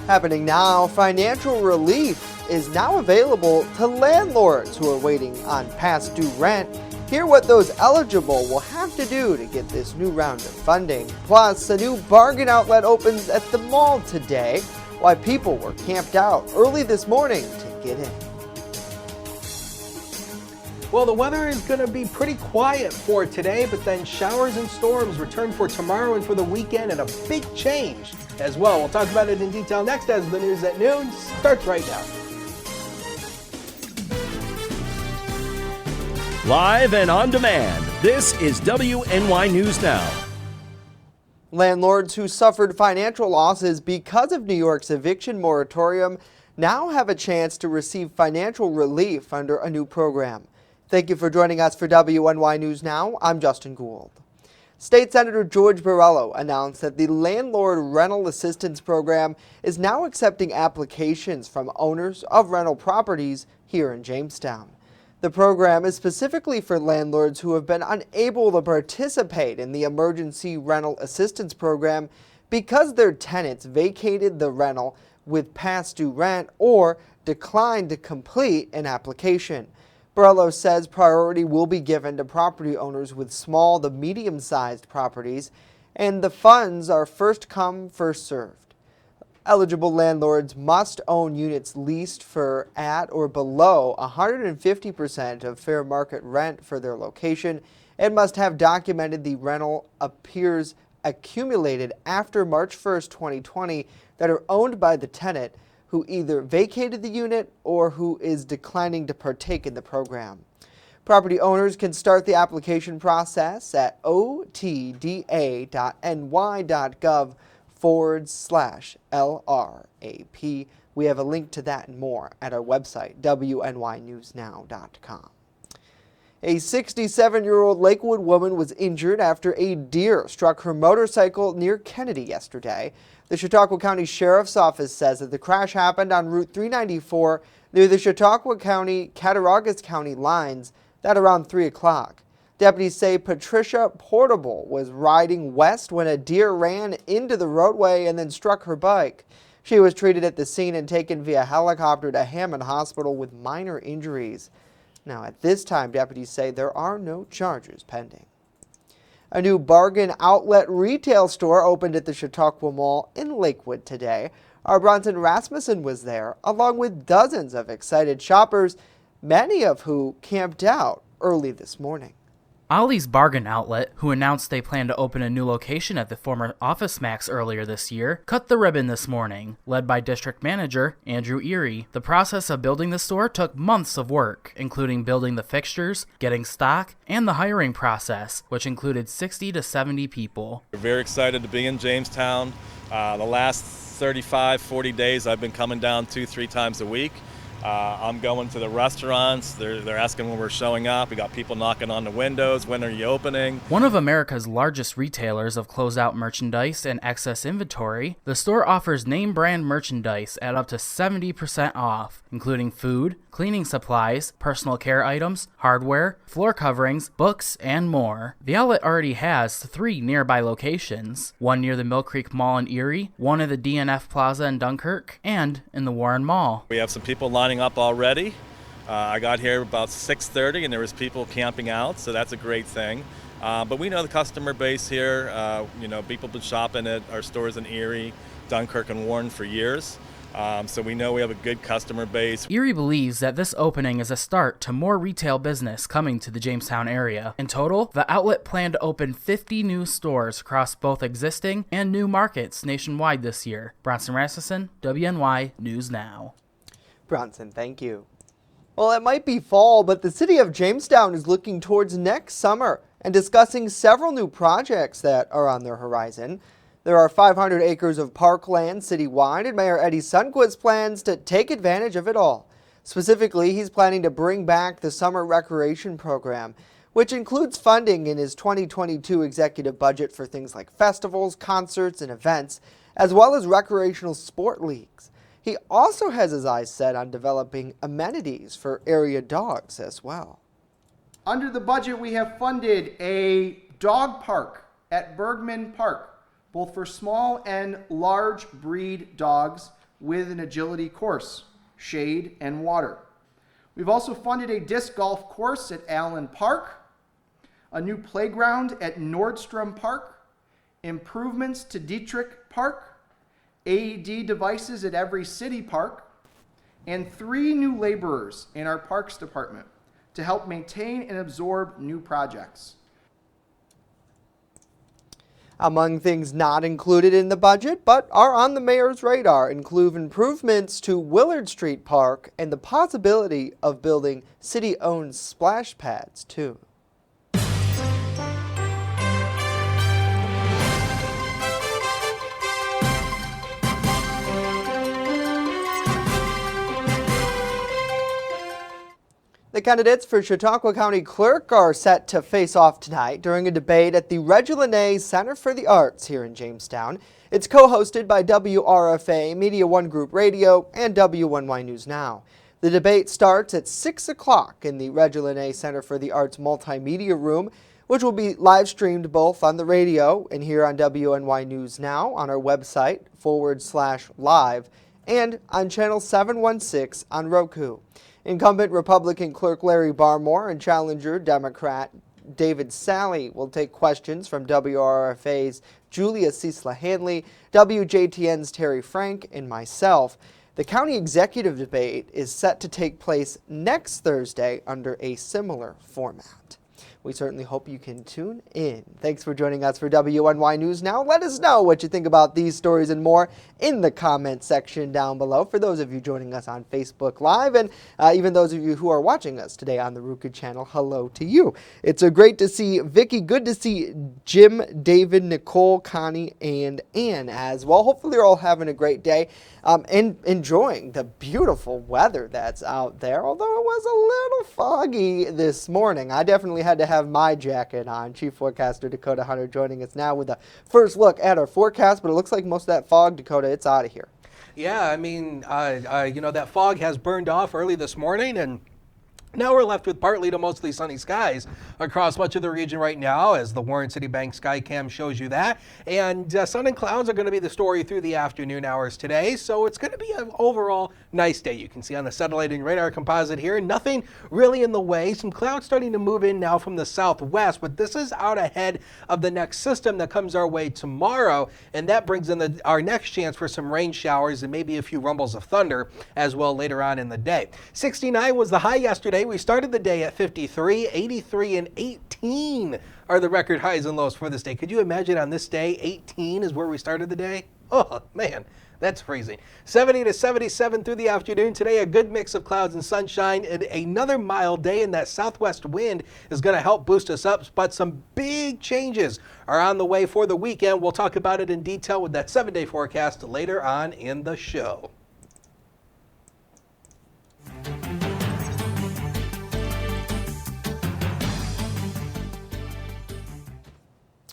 Happening now, financial relief is now available to landlords who are waiting on past due rent. Hear what those eligible will have to do to get this new round of funding. Plus, a new bargain outlet opens at the mall today. Why people were camped out early this morning to get in. Well, the weather is going to be pretty quiet for today, but then showers and storms return for tomorrow and for the weekend, and a big change as well. We'll talk about it in detail next as the news at noon starts right now. Live and on demand, this is WNY News Now. Landlords who suffered financial losses because of New York's eviction moratorium now have a chance to receive financial relief under a new program. Thank you for joining us for WNY News Now. I'm Justin Gould. State Senator George Barello announced that the Landlord Rental Assistance Program is now accepting applications from owners of rental properties here in Jamestown. The program is specifically for landlords who have been unable to participate in the Emergency Rental Assistance Program because their tenants vacated the rental with past due rent or declined to complete an application. Barello says priority will be given to property owners with small to medium-sized properties, and the funds are first come, first served. Eligible landlords must own units leased for at or below 150% of fair market rent for their location and must have documented the rental appears accumulated after March 1st, 2020 that are owned by the tenant who either vacated the unit or who is declining to partake in the program. Property owners can start the application process at otda.ny.gov/LRAP. We have a link to that and more at our website, WNYNewsNow.com. A 67-year-old Lakewood woman was injured after a deer struck her motorcycle near Kennedy yesterday. The Chautauqua County Sheriff's Office says that the crash happened on Route 394 near the Chautauqua County-Cattaraugus County lines at around 3 o'clock. Deputies say Patricia Portable was riding west when a deer ran into the roadway and then struck her bike. She was treated at the scene and taken via helicopter to Hammond Hospital with minor injuries. Now, at this time, deputies say there are no charges pending. A new bargain outlet retail store opened at the Chautauqua Mall in Lakewood today. Our Bronson Rasmussen was there, along with dozens of excited shoppers, many of who camped out early this morning. Ollie's Bargain Outlet, who announced they plan to open a new location at the former Office Max earlier this year, cut the ribbon this morning. Led by District Manager Andrew Erie, the process of building the store took months of work, including building the fixtures, getting stock, and the hiring process, which included 60 to 70 people. We're very excited to be in Jamestown. The last 35, 40 days I've been coming down 2-3 times a week. I'm going to the restaurants. They're asking when we're showing up. We got people knocking on the windows. When are you opening? One of America's largest retailers of closeout merchandise and excess inventory, the store offers name brand merchandise at up to 70% off, including food, cleaning supplies, personal care items, hardware, floor coverings, books, and more. The outlet already has 3 nearby locations, one near the Mill Creek Mall in Erie, one at the DNF Plaza in Dunkirk, and in the Warren Mall. We have some people lining up already. I got here about 6:30 and there was people camping out, so that's a great thing. But we know the customer base here. People have been shopping at our stores in Erie, Dunkirk, and Warren for years. So we know we have a good customer base. Erie believes that this opening is a start to more retail business coming to the Jamestown area. In total, the outlet planned to open 50 new stores across both existing and new markets nationwide this year. Bronson Rasmussen, WNY News Now. Bronson, thank you. Well, it might be fall, but the city of Jamestown is looking towards next summer and discussing several new projects that are on their horizon. There are 500 acres of parkland citywide, and Mayor Eddie Sundquist plans to take advantage of it all. Specifically, he's planning to bring back the summer recreation program, which includes funding in his 2022 executive budget for things like festivals, concerts, and events, as well as recreational sport leagues. He also has his eyes set on developing amenities for area dogs as well. Under the budget, we have funded a dog park at Bergman Park, both for small and large breed dogs. with an agility course, shade, and water. We've also funded a disc golf course at Allen Park, a new playground at Nordstrom Park, improvements to Dietrich Park, AED devices at every city park, and 3 new laborers in our Parks Department to help maintain and absorb new projects. Among things not included in the budget, but are on the mayor's radar, include improvements to Willard Street Park and the possibility of building city-owned splash pads, too. The candidates for Chautauqua County Clerk are set to face off tonight during a debate at the WNY Center for the Arts here in Jamestown. It's co-hosted by WRFA, Media One Group Radio, and WNY News Now. The debate starts at 6 o'clock in the WNY Center for the Arts Multimedia Room, which will be live streamed both on the radio and here on WNY News Now on our website /live and on channel 716 on Roku. Incumbent Republican Clerk Larry Barmore and challenger Democrat David Sally will take questions from WRFA's Julia Cecila Hanley, WJTN's Terry Frank, and myself. The county executive debate is set to take place next Thursday under a similar format. We certainly hope you can tune in. Thanks for joining us for WNY News Now. Let us know what you think about these stories and more in the comment section down below. For those of you joining us on Facebook Live and even those of you who are watching us today on the Roku channel, hello to you. It's great to see Vicky. Good to see Jim, David, Nicole, Connie, and Ann as well. Hopefully you're all having a great day and enjoying the beautiful weather that's out there, although it was a little foggy this morning. I definitely had to have my jacket on. Chief Forecaster Dakota Hunter joining us now with a first look at our forecast, but it looks like most of that fog, Dakota, it's out of here. Yeah, I mean, that fog has burned off early this morning, and now we're left with partly to mostly sunny skies across much of the region right now, as the Warren City Bank Skycam shows you that. And sun and clouds are going to be the story through the afternoon hours today, so it's going to be an overall nice day. You can see on the satellite and radar composite here, nothing really in the way. Some clouds starting to move in now from the southwest, but this is out ahead of the next system that comes our way tomorrow, and that brings in our next chance for some rain showers and maybe a few rumbles of thunder as well later on in the day. 69 was the high yesterday. We started the day at 53, 83, and 18 are the record highs and lows for this day. Could you imagine on this day, 18 is where we started the day? Oh, man, that's freezing. 70 to 77 through the afternoon. Today, a good mix of clouds and sunshine, and another mild day, and that southwest wind is going to help boost us up, but some big changes are on the way for the weekend. We'll talk about it in detail with that 7-day forecast later on in the show.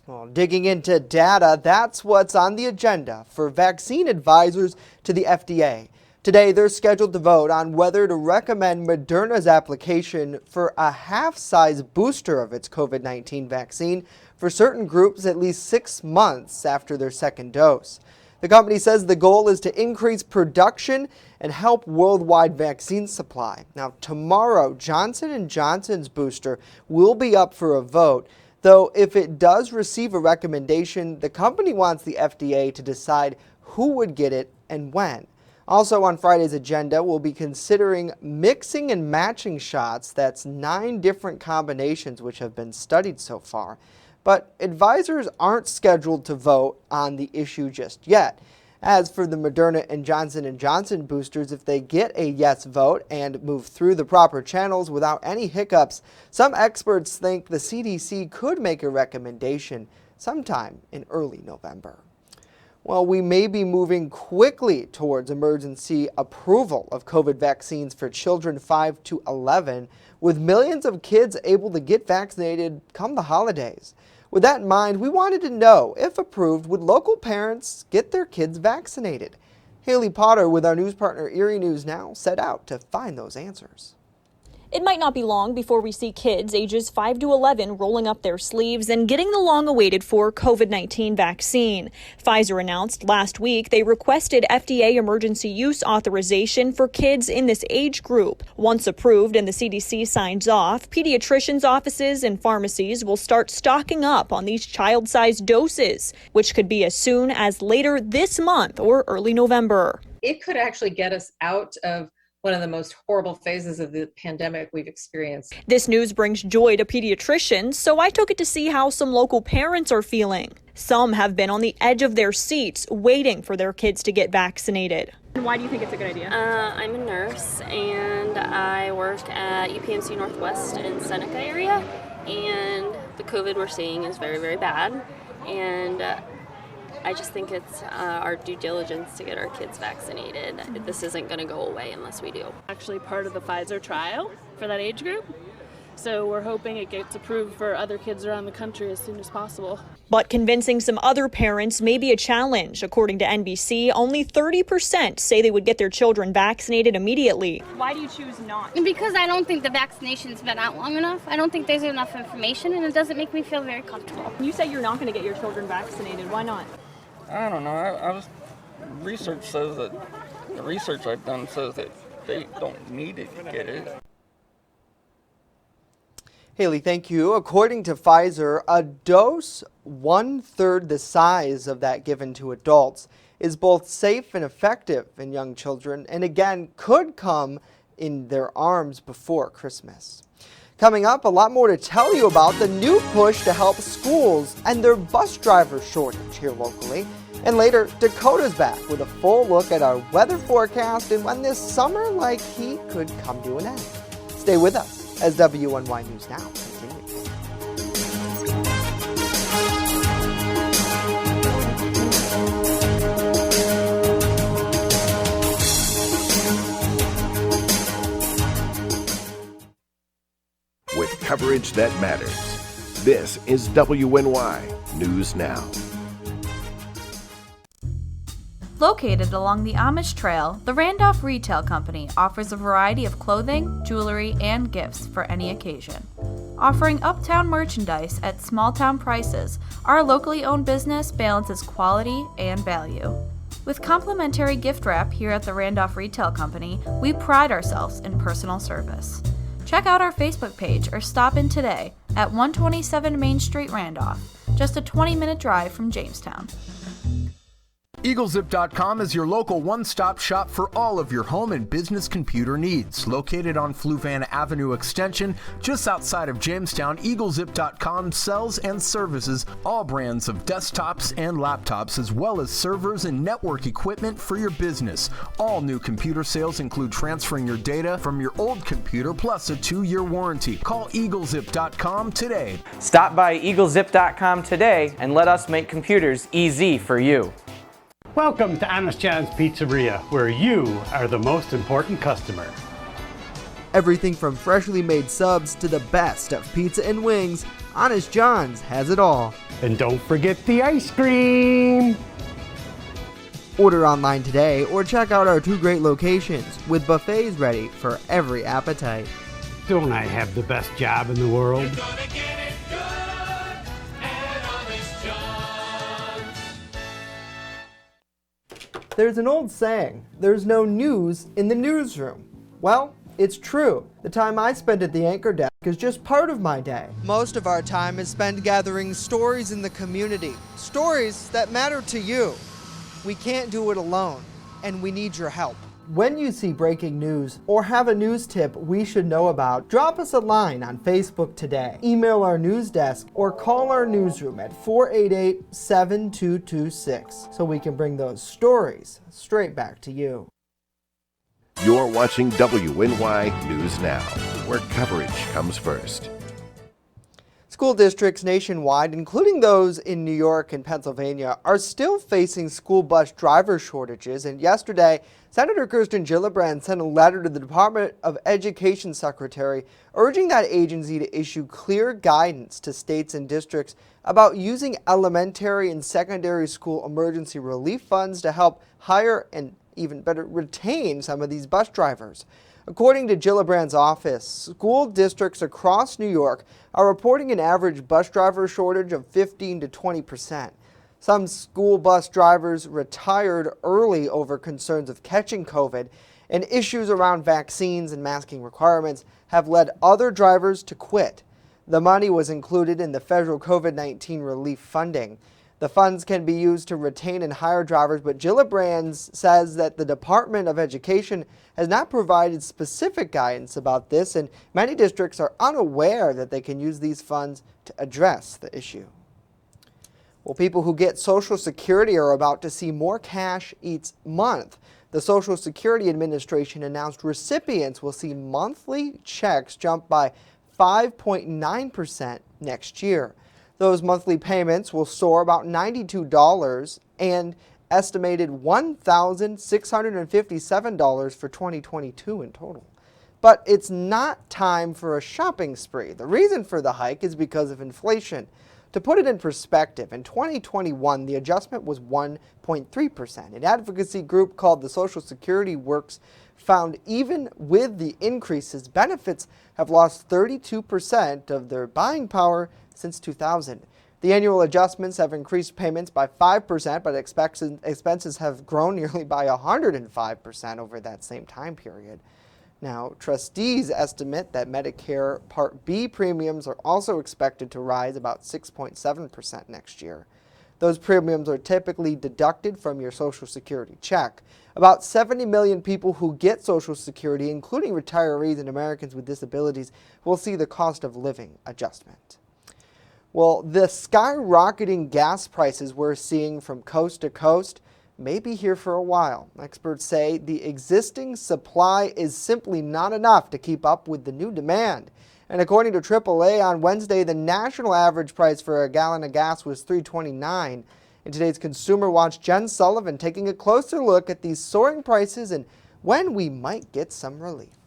Well, digging into data, that's what's on the agenda for vaccine advisors to the FDA. Today, they're scheduled to vote on whether to recommend Moderna's application for a half-size booster of its COVID-19 vaccine for certain groups at least 6 months after their second dose. The company says the goal is to increase production and help worldwide vaccine supply. Now, tomorrow, Johnson & Johnson's booster will be up for a vote. Though if it does receive a recommendation, the company wants the FDA to decide who would get it and when. Also on Friday's agenda, we'll be considering mixing and matching shots. That's 9 different combinations which have been studied so far. But advisors aren't scheduled to vote on the issue just yet. As for the Moderna and Johnson & Johnson boosters, if they get a yes vote and move through the proper channels without any hiccups, some experts think the CDC could make a recommendation sometime in early November. Well, we may be moving quickly towards emergency approval of COVID vaccines for children 5 to 11, with millions of kids able to get vaccinated come the holidays. With that in mind, we wanted to know, if approved, would local parents get their kids vaccinated? Haley Potter with our news partner Erie News Now set out to find those answers. It might not be long before we see kids ages 5 to 11 rolling up their sleeves and getting the long-awaited for COVID-19 vaccine. Pfizer announced last week they requested FDA emergency use authorization for kids in this age group. Once approved and the CDC signs off, pediatricians' offices and pharmacies will start stocking up on these child-sized doses, which could be as soon as later this month or early November. It could actually get us out of one of the most horrible phases of the pandemic we've experienced. This news brings joy to pediatricians, so I took it to see how some local parents are feeling. Some have been on the edge of their seats waiting for their kids to get vaccinated. And why do you think it's a good idea? I'm a nurse and I work at UPMC Northwest in Seneca area, and the COVID we're seeing is very, very bad. And I just think it's our due diligence to get our kids vaccinated. This isn't going to go away unless we do. Actually part of the Pfizer trial for that age group. So we're hoping it gets approved for other kids around the country as soon as possible. But convincing some other parents may be a challenge. According to NBC, only 30% say they would get their children vaccinated immediately. Why do you choose not? Because I don't think the vaccination's been out long enough. I don't think there's enough information, and it doesn't make me feel very comfortable. You say you're not going to get your children vaccinated. Why not? I don't know. Research says that the research I've done says that they don't need to get it. Haley, thank you. According to Pfizer, a dose 1/3 the size of that given to adults is both safe and effective in young children, and again could come in their arms before Christmas. Coming up, a lot more to tell you about the new push to help schools and their bus driver shortage here locally. And later, Dakota's back with a full look at our weather forecast and when this summer-like heat could come to an end. Stay with us as WNY News Now continues. With coverage that matters, this is WNY News Now. Located along the Amish Trail, the Randolph Retail Company offers a variety of clothing, jewelry, and gifts for any occasion. Offering uptown merchandise at small-town prices, our locally owned business balances quality and value. With complimentary gift wrap here at the Randolph Retail Company, we pride ourselves in personal service. Check out our Facebook page or stop in today at 127 Main Street, Randolph, just a 20-minute drive from Jamestown. EagleZip.com is your local one-stop shop for all of your home and business computer needs. Located on Fluvan Avenue Extension, just outside of Jamestown, EagleZip.com sells and services all brands of desktops and laptops, as well as servers and network equipment for your business. All new computer sales include transferring your data from your old computer, plus a 2-year warranty. Call EagleZip.com today. Stop by EagleZip.com today and let us make computers easy for you. Welcome to Honest John's Pizzeria, where you are the most important customer. Everything from freshly made subs to the best of pizza and wings, Honest John's has it all. And don't forget the ice cream! Order online today or check out our 2 great locations with buffets ready for every appetite. Don't I have the best job in the world? There's an old saying, there's no news in the newsroom. Well, it's true. The time I spend at the anchor desk is just part of my day. Most of our time is spent gathering stories in the community, stories that matter to you. We can't do it alone, and we need your help. When you see breaking news or have a news tip we should know about, drop us a line on Facebook today, email our news desk, or call our newsroom at 488-7226 so we can bring those stories straight back to you. You're watching WNY News Now, where coverage comes first. School districts nationwide, including those in New York and Pennsylvania, are still facing school bus driver shortages, and yesterday, Senator Kirsten Gillibrand sent a letter to the Department of Education Secretary urging that agency to issue clear guidance to states and districts about using elementary and secondary school emergency relief funds to help hire and even better retain some of these bus drivers. According to Gillibrand's office, school districts across New York are reporting an average bus driver shortage of 15 to 20%. Some school bus drivers retired early over concerns of catching COVID, and issues around vaccines and masking requirements have led other drivers to quit. The money was included in the federal COVID-19 relief funding. The funds can be used to retain and hire drivers, but Gillibrand says that the Department of Education has not provided specific guidance about this, and many districts are unaware that they can use these funds to address the issue. Well, people who get Social Security are about to see more cash each month. The Social Security Administration announced recipients will see monthly checks jump by 5.9% next year. Those monthly payments will soar about $92 and estimated $1,657 for 2022 in total. But it's not time for a shopping spree. The reason for the hike is because of inflation. To put it in perspective, in 2021, the adjustment was 1.3%. An advocacy group called the Social Security Works found even with the increases, benefits have lost 32% of their buying power since 2000. The annual adjustments have increased payments by 5%, but expenses have grown nearly by 105% over that same time period. Now, trustees estimate that Medicare Part B premiums are also expected to rise about 6.7% next year. Those premiums are typically deducted from your Social Security check. About 70 million people who get Social Security, including retirees and Americans with disabilities, will see the cost of living adjustment. Well, the skyrocketing gas prices we're seeing from coast to coast may be here for a while. Experts say the existing supply is simply not enough to keep up with the new demand. And according to AAA on Wednesday, the national average price for a gallon of gas was $3.29. In today's Consumer Watch, Jen Sullivan taking a closer look at these soaring prices and when we might get some relief.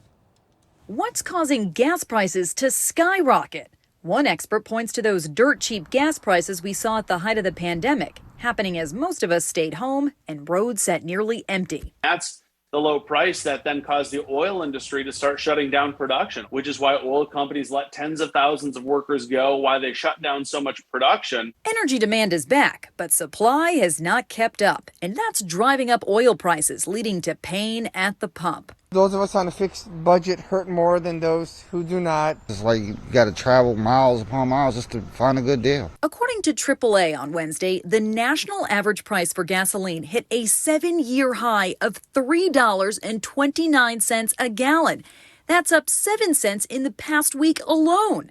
What's causing gas prices to skyrocket? One expert points to those dirt cheap gas prices we saw at the height of the pandemic, happening as most of us stayed home and roads sat nearly empty. That's the low price that then caused the oil industry to start shutting down production, which is why oil companies let tens of thousands of workers go, why they shut down so much production. Energy demand is back, but supply has not kept up, and that's driving up oil prices, leading to pain at the pump. Those of us on a fixed budget hurt more than those who do not. It's like you got to travel miles upon miles just to find a good deal. According to AAA on Wednesday, the national average price for gasoline hit a 7-year high of $3.29 a gallon. That's up 7 cents in the past week alone.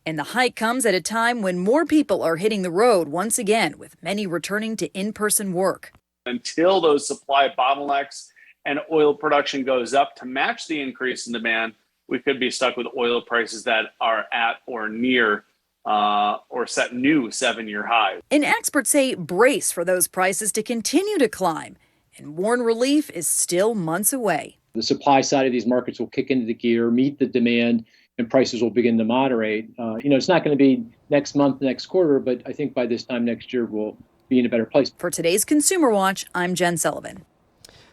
And the hike comes at a time when more people are hitting the road once again, with many returning to in-person work. Until those supply bottlenecks and oil production goes up to match the increase in demand, we could be stuck with oil prices that are at or near or set new 7-year highs. And experts say brace for those prices to continue to climb, and warn relief is still months away. The supply side of these markets will kick into the gear, meet the demand, and prices will begin to moderate. It's not going to be next month, next quarter, but I think by this time next year we'll be in a better place. For today's Consumer Watch, I'm Jen Sullivan.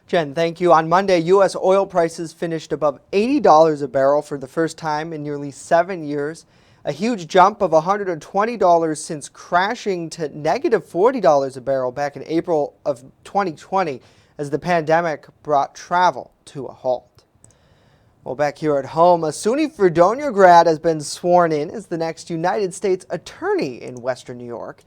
Jen, thank you. On Monday, U.S. oil prices finished above $80 a barrel for the first time in nearly 7 years, a huge jump of $120 since crashing to negative $40 a barrel back in April of 2020 as the pandemic brought travel to a halt. Well, back here at home, a SUNY Fredonia grad has been sworn in as the next United States Attorney in Western New York.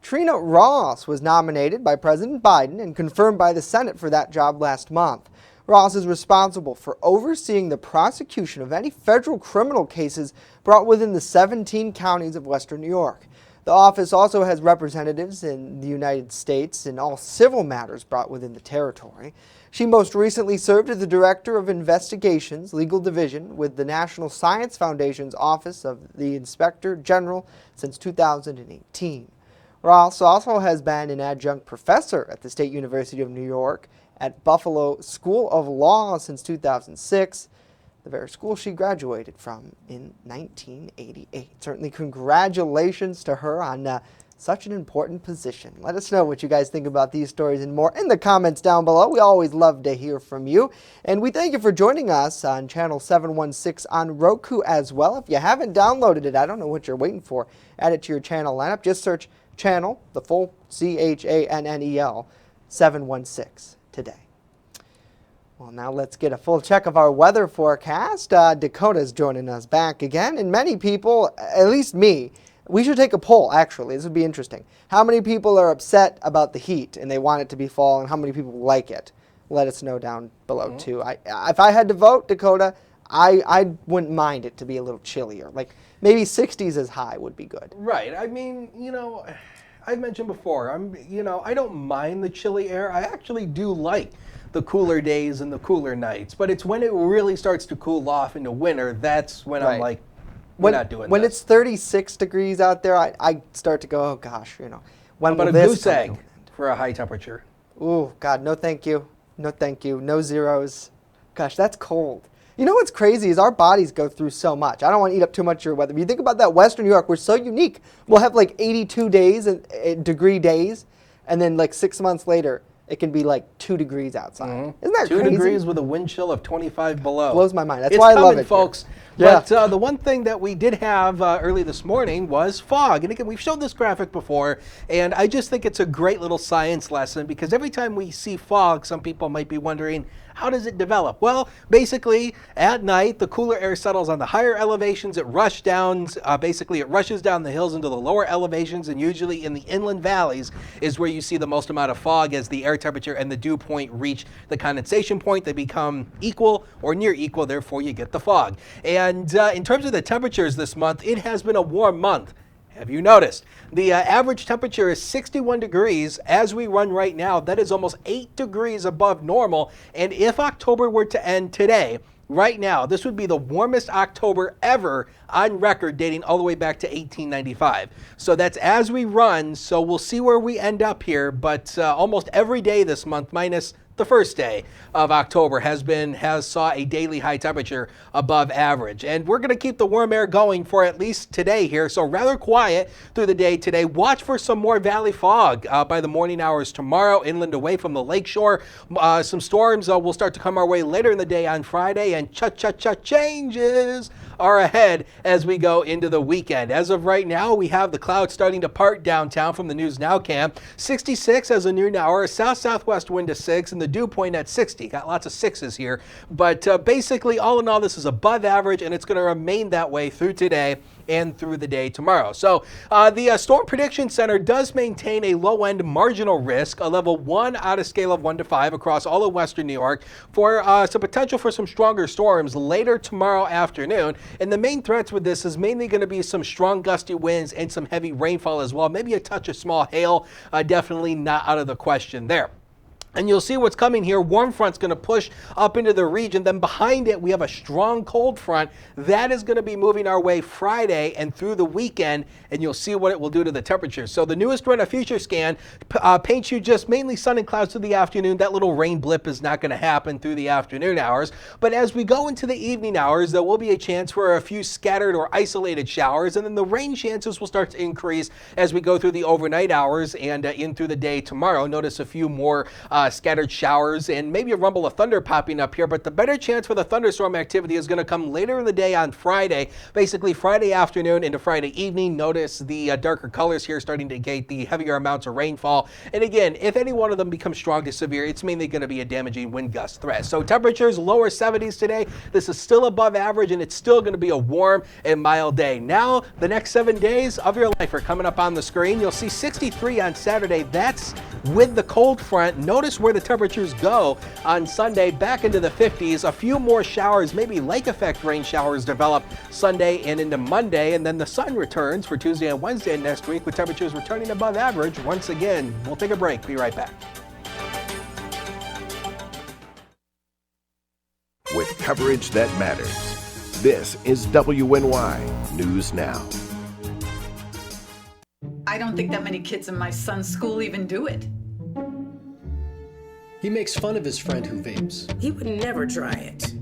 Trina Ross was nominated by President Biden and confirmed by the Senate for that job last month. Ross is responsible for overseeing the prosecution of any federal criminal cases brought within the 17 counties of Western New York. The office also has representatives in the United States in all civil matters brought within the territory. She most recently served as the Director of Investigations, Legal Division, with the National Science Foundation's Office of the Inspector General since 2018. Ross also has been an adjunct professor at the State University of New York at Buffalo School of Law since 2006, the very school she graduated from in 1988. Certainly congratulations to her on Such an important position. Let us know what you guys think about these stories and more in the comments down below. We always love to hear from you. And we thank you for joining us on channel 716 on Roku as well. If you haven't downloaded it, I don't know what you're waiting for. Add it to your channel lineup. Just search channel, the full CHANNEL 716 today. Well, now let's get a full check of our weather forecast. Dakota's joining us back again, and many people, at least me, we should take a poll, actually. This would be interesting. How many people are upset about the heat and they want it to be fall, and how many people like it? Let us know down below, too. If I had to vote, Dakota, I wouldn't mind it to be a little chillier. Like, maybe 60s as high would be good. Right. I mean, I've mentioned before, I don't mind the chilly air. I actually do like the cooler days and the cooler nights. But it's when it really starts to cool off into winter, that's when I'm like, we're not doing when this. it's 36 degrees out there, I start to go, oh gosh, when How will about a this goose come egg to an end? for a high temperature? Ooh, God, no thank you. No thank you. No zeros. Gosh, that's cold. You know what's crazy is our bodies go through so much. I don't want to eat up too much of your weather. But you think about that Western New York, we're so unique. We'll have like 82 days, degree days, and then like 6 months later, it can be like 2 degrees outside. Isn't that 2 crazy? degrees with a wind chill of 25 below. Blows my mind. That's It's why I love coming, it, folks. Yeah. But the one thing that we did have early this morning was fog. And again, we've showed this graphic before, and I just think it's a great little science lesson because every time we see fog, some people might be wondering, how does it develop? Well, basically, at night, the cooler air settles on the higher elevations. It rushes down the hills into the lower elevations, and usually in the inland valleys is where you see the most amount of fog as the air temperature and the dew point reach the condensation point. They become equal or near equal, therefore you get the fog. And in terms of the temperatures this month, it has been a warm month. Have you noticed? The average temperature is 61 degrees as we run right now. That is almost 8 degrees above normal. And if October were to end today, right now, this would be the warmest October ever on record, dating all the way back to 1895. So that's as we run. So we'll see where we end up here. But almost every day this month, minus the first day of October, has saw a daily high temperature above average. And we're going to keep the warm air going for at least today here. So rather quiet through the day today. Watch for some more valley fog by the morning hours tomorrow, inland away from the lakeshore. Some storms will start to come our way later in the day on Friday, and cha-cha-cha changes are ahead as we go into the weekend. As of right now, we have the clouds starting to part downtown from the News Now cam. 66 as a noon hour, south-southwest wind to 6, and the dew point at 60. Got lots of 6s here. But basically, all in all, this is above average, and it's going to remain that way through today and through the day tomorrow. So the Storm Prediction Center does maintain a low-end marginal risk, a level 1 out of scale of 1 to 5 across all of western New York for some potential for some stronger storms later tomorrow afternoon. And the main threats with this is mainly going to be some strong gusty winds and some heavy rainfall as well. Maybe a touch of small hail, definitely not out of the question there. And you'll see what's coming here. Warm front's going to push up into the region. Then behind it, we have a strong cold front. That is going to be moving our way Friday and through the weekend, and you'll see what it will do to the temperatures. So the newest Rena Future Scan paints you just mainly sun and clouds through the afternoon. That little rain blip is not going to happen through the afternoon hours. But as we go into the evening hours, there will be a chance for a few scattered or isolated showers, and then the rain chances will start to increase as we go through the overnight hours and in through the day tomorrow. Notice a few more scattered showers and maybe a rumble of thunder popping up here, but the better chance for the thunderstorm activity is going to come later in the day on Friday, basically Friday afternoon into Friday evening. Notice the darker colors here starting to indicate the heavier amounts of rainfall. And again, if any one of them becomes strong to severe, it's mainly going to be a damaging wind gust threat. So temperatures lower 70s today. This is still above average, and it's still going to be a warm and mild day. Now, the next 7 days of your life are coming up on the screen. You'll see 63 on Saturday. That's with the cold front. Notice where the temperatures go on Sunday, back into the 50s. A few more showers, maybe lake effect rain showers develop Sunday and into Monday, and then the sun returns for Tuesday and Wednesday next week with temperatures returning above average once again. We'll take a break. Be right back. With coverage that matters, this is WNY News Now. I don't think that many kids in my son's school even do it. He makes fun of his friend who vapes. He would never try it.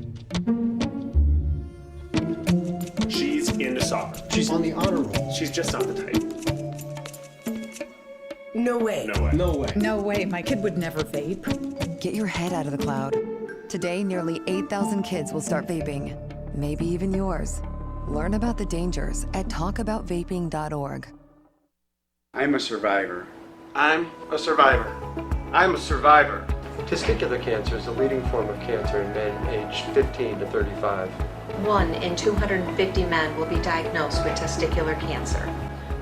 She's into soccer. She's on the honor roll. She's just not the type. No way. No way. No way. No way, my kid would never vape. Get your head out of the cloud. Today, nearly 8,000 kids will start vaping. Maybe even yours. Learn about the dangers at talkaboutvaping.org. I'm a survivor. I'm a survivor. I'm a survivor. Testicular cancer is the leading form of cancer in men aged 15 to 35. 1 in 250 men will be diagnosed with testicular cancer.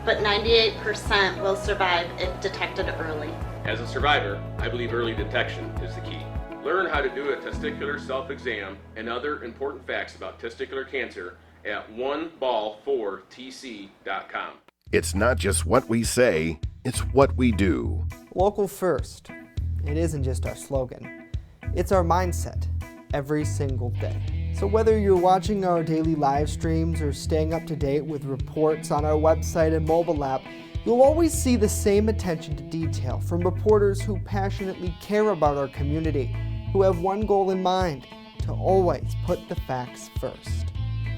But 98% will survive if detected early. As a survivor, I believe early detection is the key. Learn how to do a testicular self-exam and other important facts about testicular cancer at oneball4tc.com. It's not just what we say, it's what we do. Local first. It isn't just our slogan. It's our mindset every single day. So whether you're watching our daily live streams or staying up to date with reports on our website and mobile app, you'll always see the same attention to detail from reporters who passionately care about our community, who have one goal in mind: to always put the facts first.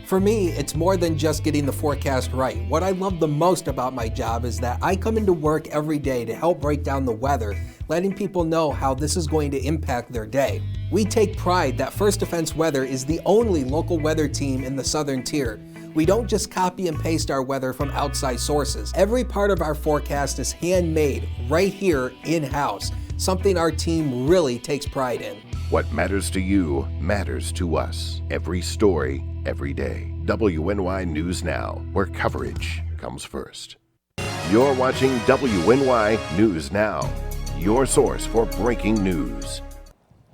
For me, it's more than just getting the forecast right. What I love the most about my job is that I come into work every day to help break down the weather, letting people know how this is going to impact their day. We take pride that First Defense Weather is the only local weather team in the Southern Tier. We don't just copy and paste our weather from outside sources. Every part of our forecast is handmade right here in-house, something our team really takes pride in. What matters to you matters to us. Every story, every day. WNY News Now, where coverage comes first. You're watching WNY News Now, your source for breaking news.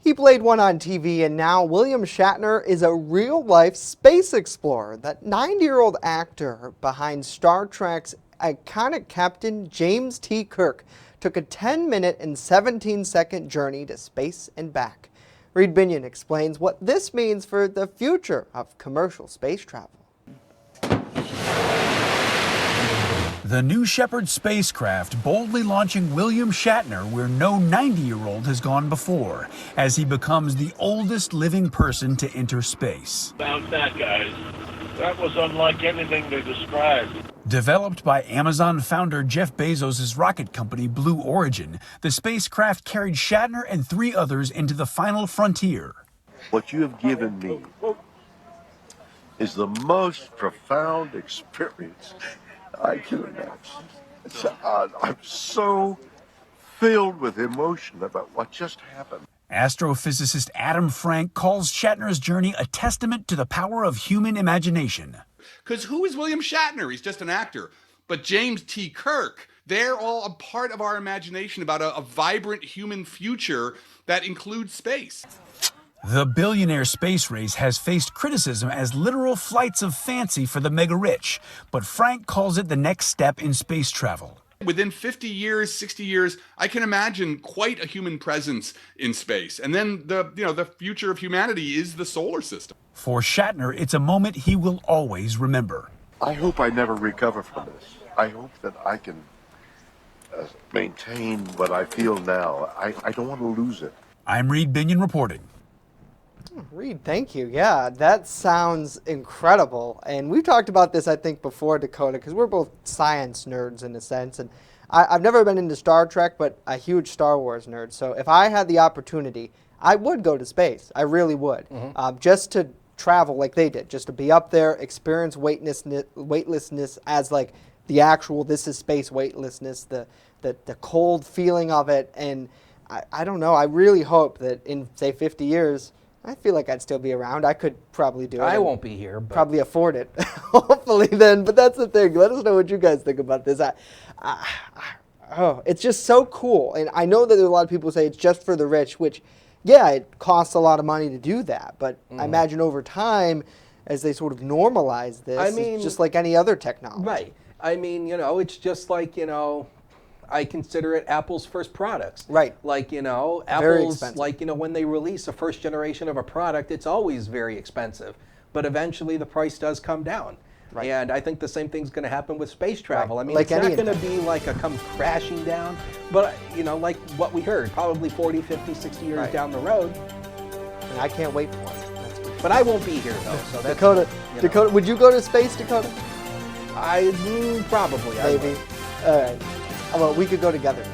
He played one on TV, and now William Shatner is a real-life space explorer. That 90-year-old actor behind Star Trek's iconic captain James T. Kirk took a 10-minute and 17-second journey to space and back. Reed Binion explains what this means for the future of commercial space travel. The New Shepard spacecraft boldly launching William Shatner where no 90-year-old has gone before, as he becomes the oldest living person to enter space. How's that, guys? That was unlike anything they described. Developed by Amazon founder Jeff Bezos' rocket company Blue Origin, the spacecraft carried Shatner and 3 others into the final frontier. What you have given me is the most profound experience I can imagine. I'm so filled with emotion about what just happened. Astrophysicist Adam Frank calls Shatner's journey a testament to the power of human imagination. Because who is William Shatner? He's just an actor. But James T. Kirk, they're all a part of our imagination about a vibrant human future that includes space. The billionaire space race has faced criticism as literal flights of fancy for the mega-rich, but Frank calls it the next step in space travel. Within 50 years, 60 years, I can imagine quite a human presence in space. And then the future of humanity is the solar system. For Shatner, it's a moment he will always remember. I hope I never recover from this. I hope that I can maintain what I feel now. I don't want to lose it. I'm Reed Binion reporting. Reed, thank you. Yeah, that sounds incredible. And we've talked about this, I think, before, Dakota, because we're both science nerds in a sense. And I've never been into Star Trek, but a huge Star Wars nerd. So if I had the opportunity, I would go to space. I really would. Just to travel like they did, just to be up there, experience weightlessness as like the actual, this is space weightlessness, the cold feeling of it. And I don't know, I really hope that in, say, 50 years, I feel like I'd still be around. I could probably do it. I won't be here. But probably afford it, hopefully then. But that's the thing. Let us know what you guys think about this. It's just so cool. And I know that there's a lot of people who say it's just for the rich, which, yeah, it costs a lot of money to do that. But I imagine over time, as they sort of normalize this, it's just like any other technology. Right. I mean, it's just like, I consider it Apple's first products. Right. Like, Very Apple's, expensive. like, when they release a first generation of a product, it's always very expensive. But eventually the price does come down. Right. And I think the same thing's going to happen with space travel. Right. I mean, like it's not going to be like a come crashing down, but, like what we heard, probably 40, 50, 60 years down the road. And I can't wait for it. But I won't be here, though. So that's, Dakota, would you go to space, Dakota? Probably. Maybe. All right. Well, we could go together.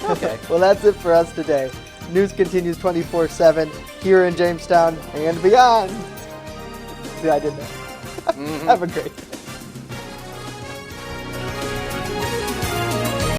Okay. Well, that's it for us today. News continues 24/7 here in Jamestown and beyond. See, I did that. Have a great day.